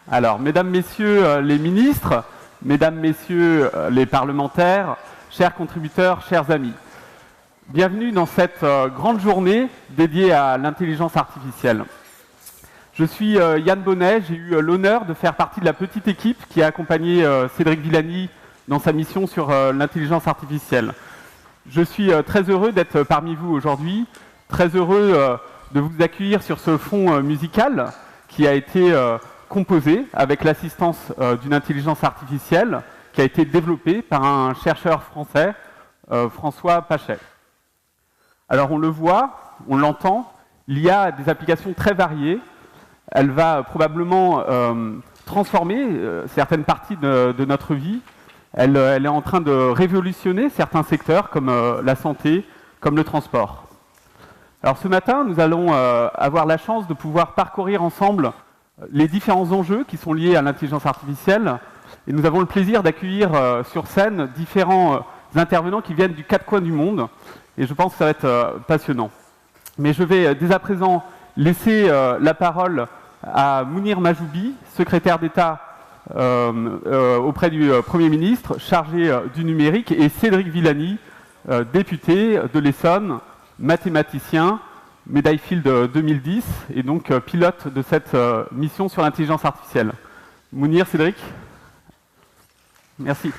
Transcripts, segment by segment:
Alors, mesdames, messieurs les ministres, mesdames, messieurs les parlementaires, chers contributeurs, chers amis, bienvenue dans cette grande journée dédiée à l'intelligence artificielle. Je suis Yann Bonnet, j'ai eu l'honneur de faire partie de la petite équipe qui a accompagné Cédric Villani dans sa mission sur l'intelligence artificielle. Je suis très heureux d'être parmi vous aujourd'hui, très heureux de vous accueillir sur ce fond musical qui a été composé avec l'assistance d'une intelligence artificielle qui a été développée par un chercheur français, François Pachet. Alors on le voit, on l'entend, il y a des applications très variées. Elle va probablement transformer certaines parties de notre vie. Elle est en train de révolutionner certains secteurs comme la santé, comme le transport. Alors ce matin, nous allons avoir la chance de pouvoir parcourir ensemble les différents enjeux qui sont liés à l'intelligence artificielle. Et nous avons le plaisir d'accueillir sur scène différents intervenants qui viennent du quatre coins du monde. Et je pense que ça va être passionnant. Mais je vais dès à présent laisser la parole à Mounir Majoubi, secrétaire d'État auprès du Premier ministre, chargé du numérique, et Cédric Villani, député de l'Essonne, mathématicien, médaille Field 2010, et donc pilote de cette mission sur l'intelligence artificielle. Mounir, Cédric, merci.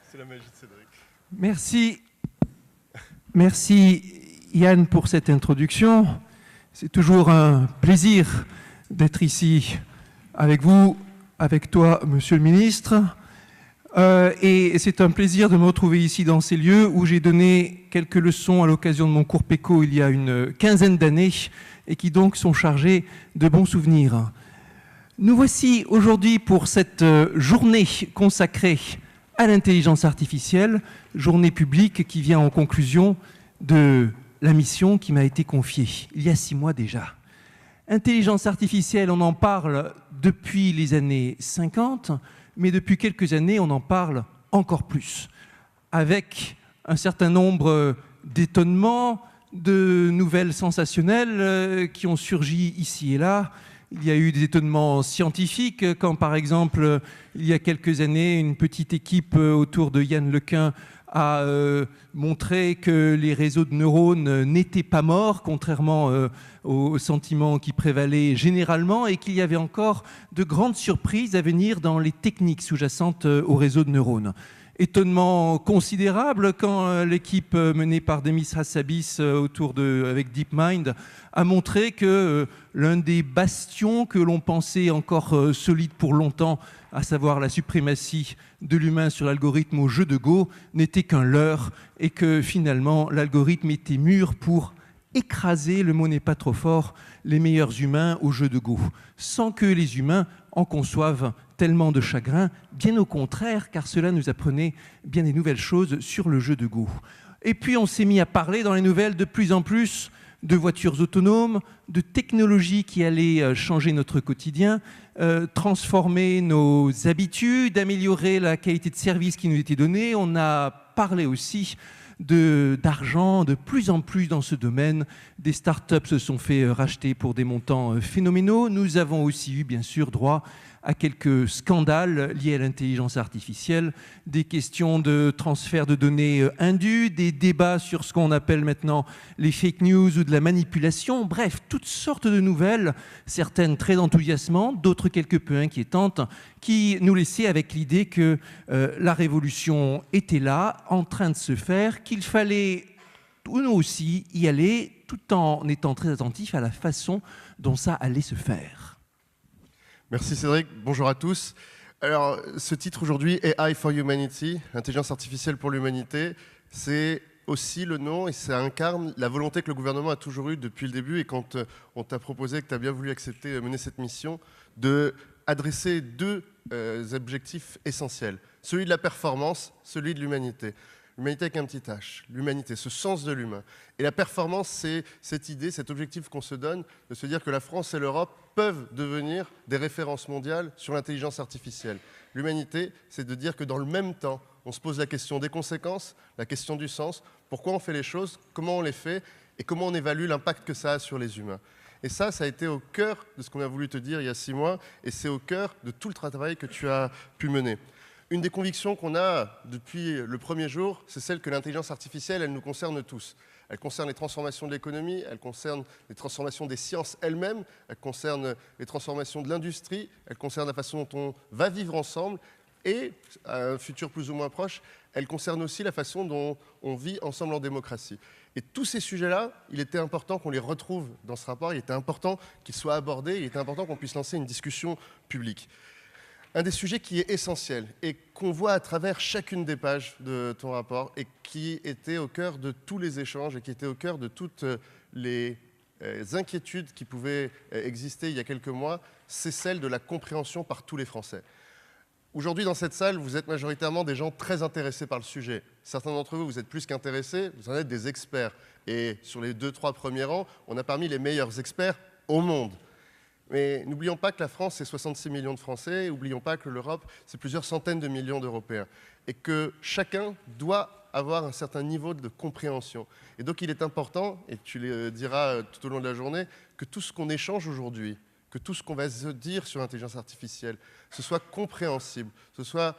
C'est la magie de Cédric. Merci. Merci Yann pour cette introduction. C'est toujours un plaisir d'être ici avec vous, avec toi, Monsieur le Ministre. Et c'est un plaisir de me retrouver ici dans ces lieux où j'ai donné quelques leçons à l'occasion de mon cours PECO il y a une quinzaine d'années et qui donc sont chargés de bons souvenirs. Nous voici aujourd'hui pour cette journée consacrée à l'intelligence artificielle, journée publique qui vient en conclusion de la mission qui m'a été confiée il y a 6 mois déjà. Intelligence artificielle, on en parle depuis les années 50, mais depuis quelques années, on en parle encore plus, avec un certain nombre d'étonnements, de nouvelles sensationnelles qui ont surgi ici et là. Il y a eu des étonnements scientifiques quand, par exemple, il y a quelques années, une petite équipe autour de Yann Lequin a montré que les réseaux de neurones n'étaient pas morts, contrairement aux sentiments qui prévalaient généralement, et qu'il y avait encore de grandes surprises à venir dans les techniques sous-jacentes aux réseaux de neurones. Étonnement considérable quand l'équipe menée par Demis Hassabis avec DeepMind a montré que l'un des bastions que l'on pensait encore solide pour longtemps, à savoir la suprématie de l'humain sur l'algorithme au jeu de Go, n'était qu'un leurre et que finalement l'algorithme était mûr pour écraser, le mot n'est pas trop fort, les meilleurs humains au jeu de Go, sans que les humains en conçoivent tellement de chagrin, bien au contraire, car cela nous apprenait bien des nouvelles choses sur le jeu de Go. Et puis on s'est mis à parler dans les nouvelles de plus en plus de voitures autonomes, de technologies qui allaient changer notre quotidien, transformer nos habitudes, améliorer la qualité de service qui nous était donnée. On a parlé aussi d'argent de plus en plus dans ce domaine. Des startups se sont fait racheter pour des montants phénoménaux. Nous avons aussi eu, bien sûr, droit à quelques scandales liés à l'intelligence artificielle, des questions de transfert de données indus, des débats sur ce qu'on appelle maintenant les fake news ou de la manipulation, bref, toutes sortes de nouvelles, certaines très enthousiasmantes, d'autres quelque peu inquiétantes, qui nous laissaient avec l'idée que la révolution était là, en train de se faire, qu'il fallait nous aussi y aller, tout en étant très attentifs à la façon dont ça allait se faire. Merci Cédric, bonjour à tous. Alors, ce titre aujourd'hui, AI for Humanity, intelligence artificielle pour l'humanité, c'est aussi le nom et ça incarne la volonté que le gouvernement a toujours eue depuis le début et quand on t'a proposé, que tu as bien voulu accepter mener cette mission, de adresser 2 objectifs essentiels. celui de la performance, celui de l'humanité. L'humanité avec un petit H, l'humanité, ce sens de l'humain. Et la performance, c'est cette idée, cet objectif qu'on se donne de se dire que la France et l'Europe peuvent devenir des références mondiales sur l'intelligence artificielle. L'humanité, c'est de dire que dans le même temps, on se pose la question des conséquences, la question du sens, pourquoi on fait les choses, comment on les fait et comment on évalue l'impact que ça a sur les humains. Et ça a été au cœur de ce qu'on a voulu te dire il y a 6 mois et c'est au cœur de tout le travail que tu as pu mener. Une des convictions qu'on a depuis le premier jour, c'est celle que l'intelligence artificielle, elle nous concerne tous. Elle concerne les transformations de l'économie, elle concerne les transformations des sciences elles-mêmes, elle concerne les transformations de l'industrie, elle concerne la façon dont on va vivre ensemble et, à un futur plus ou moins proche, elle concerne aussi la façon dont on vit ensemble en démocratie. Et tous ces sujets-là, il était important qu'on les retrouve dans ce rapport, il était important qu'ils soient abordés, il était important qu'on puisse lancer une discussion publique. Un des sujets qui est essentiel et qu'on voit à travers chacune des pages de ton rapport et qui était au cœur de tous les échanges et qui était au cœur de toutes les inquiétudes qui pouvaient exister il y a quelques mois, c'est celle de la compréhension par tous les Français. Aujourd'hui, dans cette salle, vous êtes majoritairement des gens très intéressés par le sujet. Certains d'entre vous, vous êtes plus qu'intéressés, vous en êtes des experts. Et sur les 2-3 premiers rangs, on a parmi les meilleurs experts au monde. Mais n'oublions pas que la France, c'est 66 millions de Français, n'oublions pas que l'Europe, c'est plusieurs centaines de millions d'Européens. Et que chacun doit avoir un certain niveau de compréhension. Et donc il est important, et tu le diras tout au long de la journée, que tout ce qu'on échange aujourd'hui, que tout ce qu'on va se dire sur l'intelligence artificielle, ce soit compréhensible, ce soit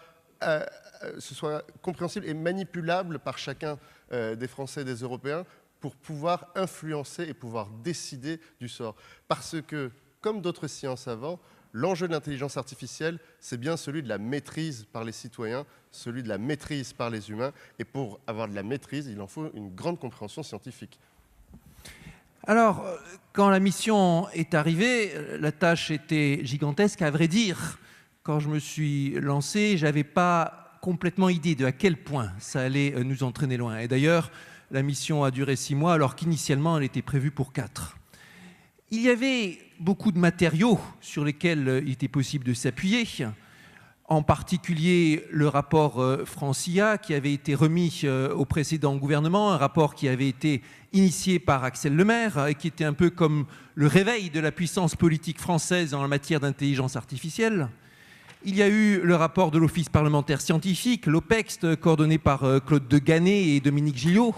compréhensible et manipulable par chacun des Français et des Européens pour pouvoir influencer et pouvoir décider du sort. Parce que, comme d'autres sciences avant, l'enjeu de l'intelligence artificielle, c'est bien celui de la maîtrise par les citoyens, celui de la maîtrise par les humains. Et pour avoir de la maîtrise, il en faut une grande compréhension scientifique. Alors, quand la mission est arrivée, la tâche était gigantesque. À vrai dire, quand je me suis lancé, je n'avais pas complètement idée de à quel point ça allait nous entraîner loin. Et d'ailleurs, la mission a duré 6 mois, alors qu'initialement, elle était prévue pour 4. Il y avait beaucoup de matériaux sur lesquels il était possible de s'appuyer, en particulier le rapport Francia qui avait été remis au précédent gouvernement, un rapport qui avait été initié par Axel Lemaire et qui était un peu comme le réveil de la puissance politique française en matière d'intelligence artificielle. Il y a eu le rapport de l'Office parlementaire scientifique, l'OPEX, coordonné par Claude Deganet et Dominique Gillot,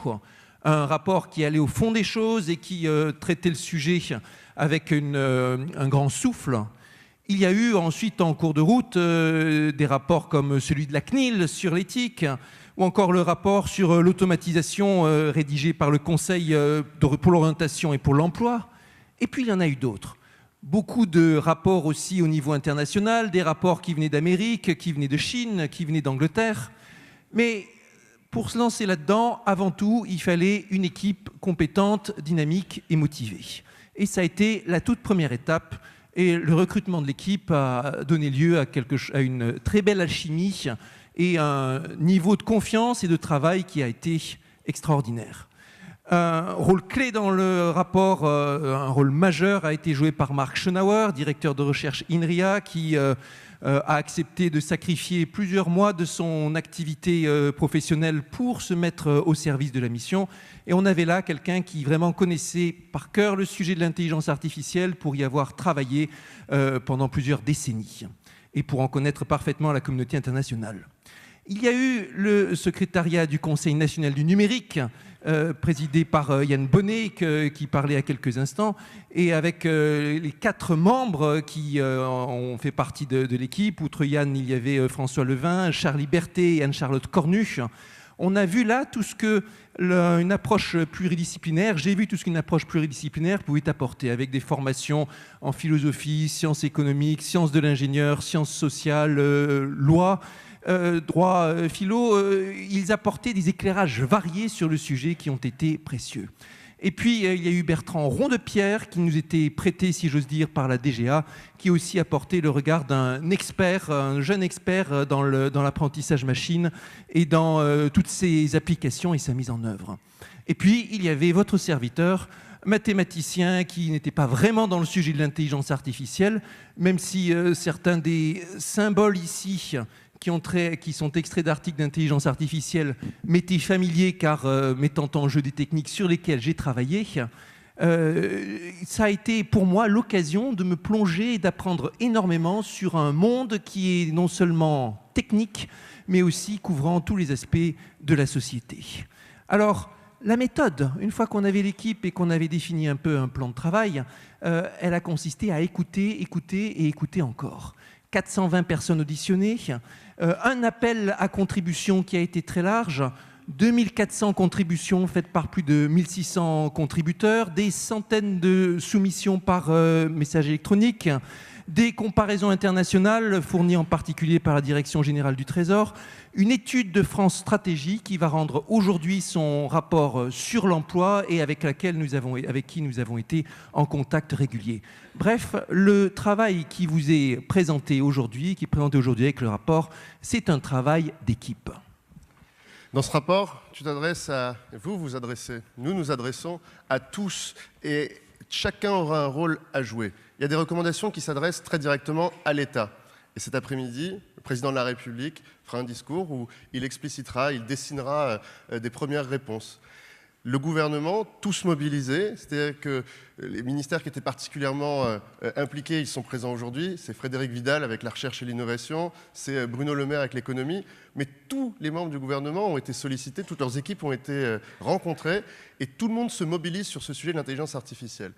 un rapport qui allait au fond des choses et qui traitait le sujet avec un grand souffle. Il y a eu ensuite en cours de route des rapports comme celui de la CNIL sur l'éthique ou encore le rapport sur l'automatisation rédigé par le Conseil pour l'orientation et pour l'emploi. Et puis il y en a eu d'autres. Beaucoup de rapports aussi au niveau international, des rapports qui venaient d'Amérique, qui venaient de Chine, qui venaient d'Angleterre. Mais pour se lancer là-dedans, avant tout, il fallait une équipe compétente, dynamique et motivée. Et ça a été la toute première étape. Et le recrutement de l'équipe a donné lieu à une très belle alchimie et un niveau de confiance et de travail qui a été extraordinaire. Un rôle clé dans le rapport, un rôle majeur a été joué par Marc Schönauer, directeur de recherche INRIA, qui a accepté de sacrifier plusieurs mois de son activité professionnelle pour se mettre au service de la mission. Et on avait là quelqu'un qui vraiment connaissait par cœur le sujet de l'intelligence artificielle pour y avoir travaillé pendant plusieurs décennies et pour en connaître parfaitement la communauté internationale. Il y a eu le secrétariat du Conseil national du numérique, présidé par Yann Bonnet, qui parlait à quelques instants, et avec les 4 membres qui ont fait partie de l'équipe. Outre Yann, il y avait François Levin, Charlie Berthet et Anne-Charlotte Cornu. On a vu là tout ce qu'une approche pluridisciplinaire, j'ai vu tout ce qu'une approche pluridisciplinaire pouvait apporter, avec des formations en philosophie, sciences économiques, sciences de l'ingénieur, sciences sociales, loi, droit, philo. Ils apportaient des éclairages variés sur le sujet qui ont été précieux. Et puis, il y a eu Bertrand Rondepierre, qui nous était prêté, si j'ose dire, par la DGA, qui a aussi apporté le regard d'un expert, un jeune expert dans l'apprentissage machine et dans toutes ses applications et sa mise en œuvre. Et puis, il y avait votre serviteur, mathématicien, qui n'était pas vraiment dans le sujet de l'intelligence artificielle, même si certains des symboles ici qui sont extraits d'articles d'intelligence artificielle m'étaient familiers car mettant en jeu des techniques sur lesquelles j'ai travaillé. Ça a été pour moi l'occasion de me plonger et d'apprendre énormément sur un monde qui est non seulement technique, mais aussi couvrant tous les aspects de la société. Alors, la méthode, une fois qu'on avait l'équipe et qu'on avait défini un peu un plan de travail, elle a consisté à écouter, écouter et écouter encore. 420 personnes auditionnées, un appel à contribution qui a été très large, 2400 contributions faites par plus de 1600 contributeurs, des centaines de soumissions par message électronique, des comparaisons internationales fournies en particulier par la Direction générale du Trésor, une étude de France Stratégie qui va rendre aujourd'hui son rapport sur l'emploi et avec qui nous avons été en contact régulier. Bref, le travail qui vous est présenté aujourd'hui, qui est présenté aujourd'hui avec le rapport, c'est un travail d'équipe. Dans ce rapport, vous vous adressez, nous nous adressons à tous et chacun aura un rôle à jouer. Il y a des recommandations qui s'adressent très directement à l'État. Et cet après-midi, le président de la République fera un discours où il explicitera, il dessinera des premières réponses. Le gouvernement, tous mobilisés, c'est-à-dire que les ministères qui étaient particulièrement impliqués, ils sont présents aujourd'hui. C'est Frédérique Vidal avec la recherche et l'innovation, c'est Bruno Le Maire avec l'économie. Mais tous les membres du gouvernement ont été sollicités, toutes leurs équipes ont été rencontrées et tout le monde se mobilise sur ce sujet de l'intelligence artificielle.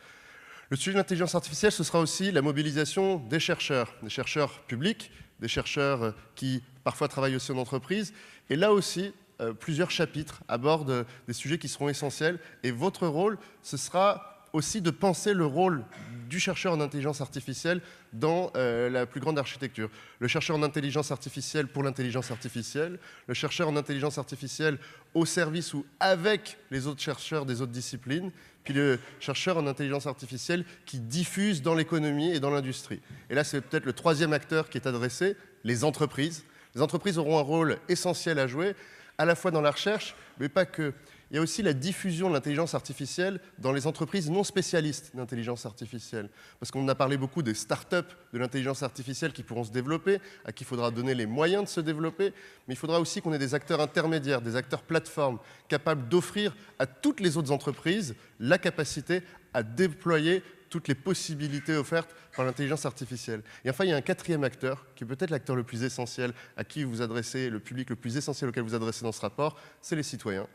Le sujet de l'intelligence artificielle, ce sera aussi la mobilisation des chercheurs publics, des chercheurs qui parfois travaillent aussi en entreprise. Et là aussi, plusieurs chapitres abordent des sujets qui seront essentiels. Et votre rôle, ce sera aussi de penser le rôle du chercheur en intelligence artificielle dans la plus grande architecture. Le chercheur en intelligence artificielle pour l'intelligence artificielle, le chercheur en intelligence artificielle au service ou avec les autres chercheurs des autres disciplines, puis le chercheur en intelligence artificielle qui diffuse dans l'économie et dans l'industrie. Et là, c'est peut-être le troisième acteur qui est adressé, les entreprises. Les entreprises auront un rôle essentiel à jouer, à la fois dans la recherche, mais pas que. Il y a aussi la diffusion de l'intelligence artificielle dans les entreprises non spécialistes d'intelligence artificielle. Parce qu'on a parlé beaucoup des startups de l'intelligence artificielle qui pourront se développer, à qui il faudra donner les moyens de se développer, mais il faudra aussi qu'on ait des acteurs intermédiaires, des acteurs plateformes, capables d'offrir à toutes les autres entreprises la capacité à déployer toutes les possibilités offertes par l'intelligence artificielle. Et enfin, il y a un quatrième acteur, qui est peut-être l'acteur le plus essentiel à qui vous adressez, le public le plus essentiel auquel vous adressez dans ce rapport, c'est les citoyens.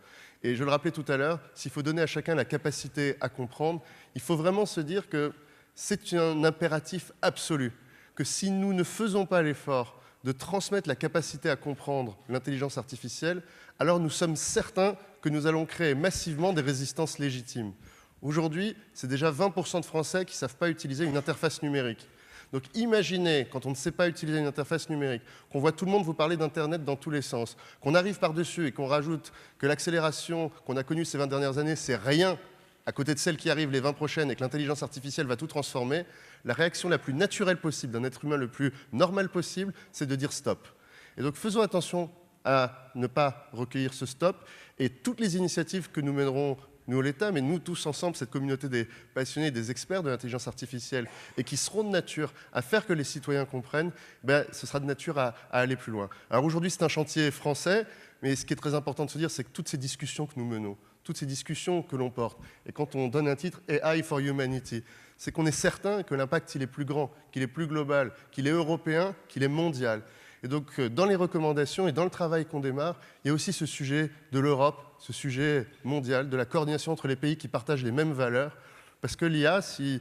Et je le rappelais tout à l'heure, s'il faut donner à chacun la capacité à comprendre, il faut vraiment se dire que c'est un impératif absolu, que si nous ne faisons pas l'effort de transmettre la capacité à comprendre l'intelligence artificielle, alors nous sommes certains que nous allons créer massivement des résistances légitimes. Aujourd'hui, c'est déjà 20% de Français qui ne savent pas utiliser une interface numérique. Donc imaginez, quand on ne sait pas utiliser une interface numérique, qu'on voit tout le monde vous parler d'Internet dans tous les sens, qu'on arrive par-dessus et qu'on rajoute que l'accélération qu'on a connue ces 20 dernières années, c'est rien à côté de celle qui arrive les 20 prochaines et que l'intelligence artificielle va tout transformer, la réaction la plus naturelle possible d'un être humain le plus normal possible, c'est de dire stop. Et donc faisons attention à ne pas recueillir ce stop et toutes les initiatives que nous mènerons nous l'État, mais nous tous ensemble, cette communauté des passionnés et des experts de l'intelligence artificielle, et qui seront de nature à faire que les citoyens comprennent, ce sera de nature à aller plus loin. Alors aujourd'hui, c'est un chantier français, mais ce qui est très important de se dire, c'est que toutes ces discussions que nous menons, toutes ces discussions que l'on porte, et quand on donne un titre « AI for Humanity », c'est qu'on est certain que l'impact, il est plus grand, qu'il est plus global, qu'il est européen, qu'il est mondial. Et donc, dans les recommandations et dans le travail qu'on démarre, il y a aussi ce sujet de l'Europe, ce sujet mondial, de la coordination entre les pays qui partagent les mêmes valeurs. Parce que l'IA, si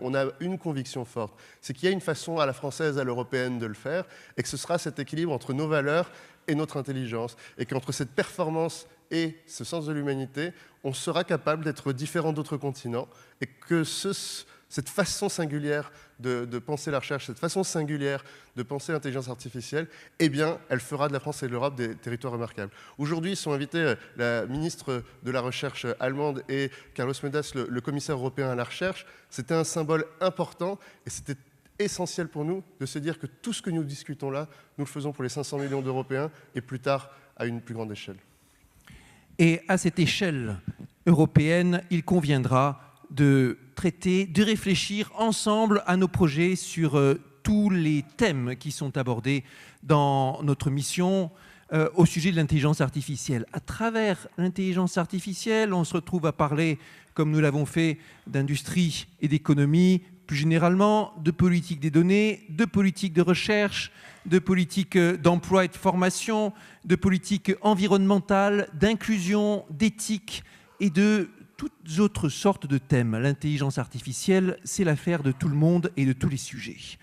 on a une conviction forte, c'est qu'il y a une façon à la française, à l'européenne de le faire, et que ce sera cet équilibre entre nos valeurs et notre intelligence. Et qu'entre cette performance et ce sens de l'humanité, on sera capable d'être différent d'autres continents, et que cette façon singulière de penser la recherche, cette façon singulière de penser l'intelligence artificielle, eh bien, elle fera de la France et de l'Europe des territoires remarquables. Aujourd'hui, ils sont invités la ministre de la Recherche allemande et Carlos Moedas, le commissaire européen à la recherche. C'était un symbole important et c'était essentiel pour nous de se dire que tout ce que nous discutons là, nous le faisons pour les 500 millions d'Européens et plus tard à une plus grande échelle. Et à cette échelle européenne, il conviendra de traiter, de réfléchir ensemble à nos projets sur tous les thèmes qui sont abordés dans notre mission au sujet de l'intelligence artificielle. À travers l'intelligence artificielle, on se retrouve à parler, comme nous l'avons fait, d'industrie et d'économie, plus généralement, de politique des données, de politique de recherche, de politique d'emploi et de formation, de politique environnementale, d'inclusion, d'éthique et de toutes autres sortes de thèmes. L'intelligence artificielle, c'est l'affaire de tout le monde et de tous les sujets.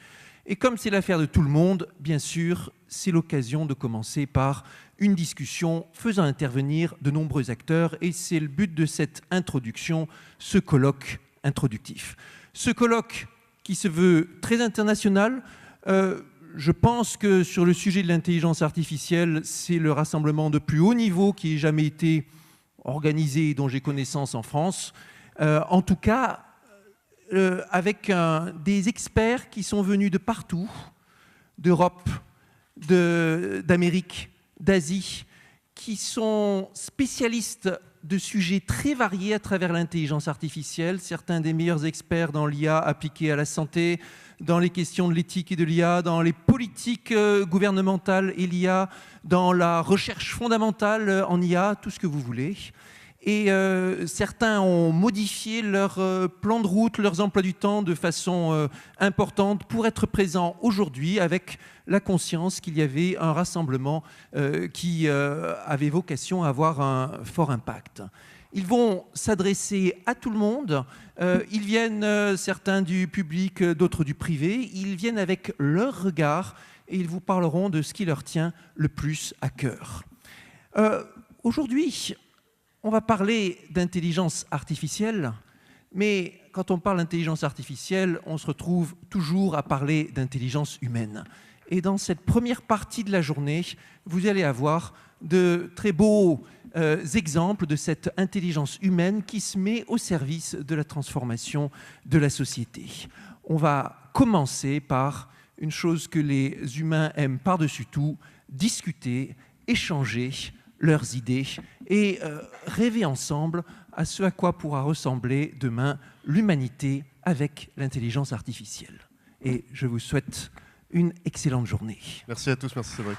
Et comme c'est l'affaire de tout le monde, bien sûr, c'est l'occasion de commencer par une discussion faisant intervenir de nombreux acteurs, et c'est le but de cette introduction, ce colloque introductif. Ce colloque qui se veut très international, je pense que sur le sujet de l'intelligence artificielle, c'est le rassemblement de plus haut niveau qui ait jamais été organisé et dont j'ai connaissance en France. En tout cas, avec des experts qui sont venus de partout, d'Europe, d'Amérique, d'Asie, qui sont spécialistes de sujets très variés à travers l'intelligence artificielle, certains des meilleurs experts dans l'IA appliquée à la santé, dans les questions de l'éthique et de l'IA, dans les politiques gouvernementales et l'IA, dans la recherche fondamentale en IA, tout ce que vous voulez. Et certains ont modifié leur plan de route, leurs emplois du temps de façon importante pour être présents aujourd'hui avec la conscience qu'il y avait un rassemblement qui avait vocation à avoir un fort impact. Ils vont s'adresser à tout le monde. Ils viennent, certains du public, d'autres du privé. Ils viennent avec leur regard et ils vous parleront de ce qui leur tient le plus à cœur. Aujourd'hui, on va parler d'intelligence artificielle, mais quand on parle d'intelligence artificielle, on se retrouve toujours à parler d'intelligence humaine. Et dans cette première partie de la journée, vous allez avoir de très beaux exemples de cette intelligence humaine qui se met au service de la transformation de la société. On va commencer par une chose que les humains aiment par-dessus tout, discuter, échanger leurs idées et rêver ensemble à ce à quoi pourra ressembler demain l'humanité avec l'intelligence artificielle. Et je vous souhaite une excellente journée. Merci à tous, merci Cédric.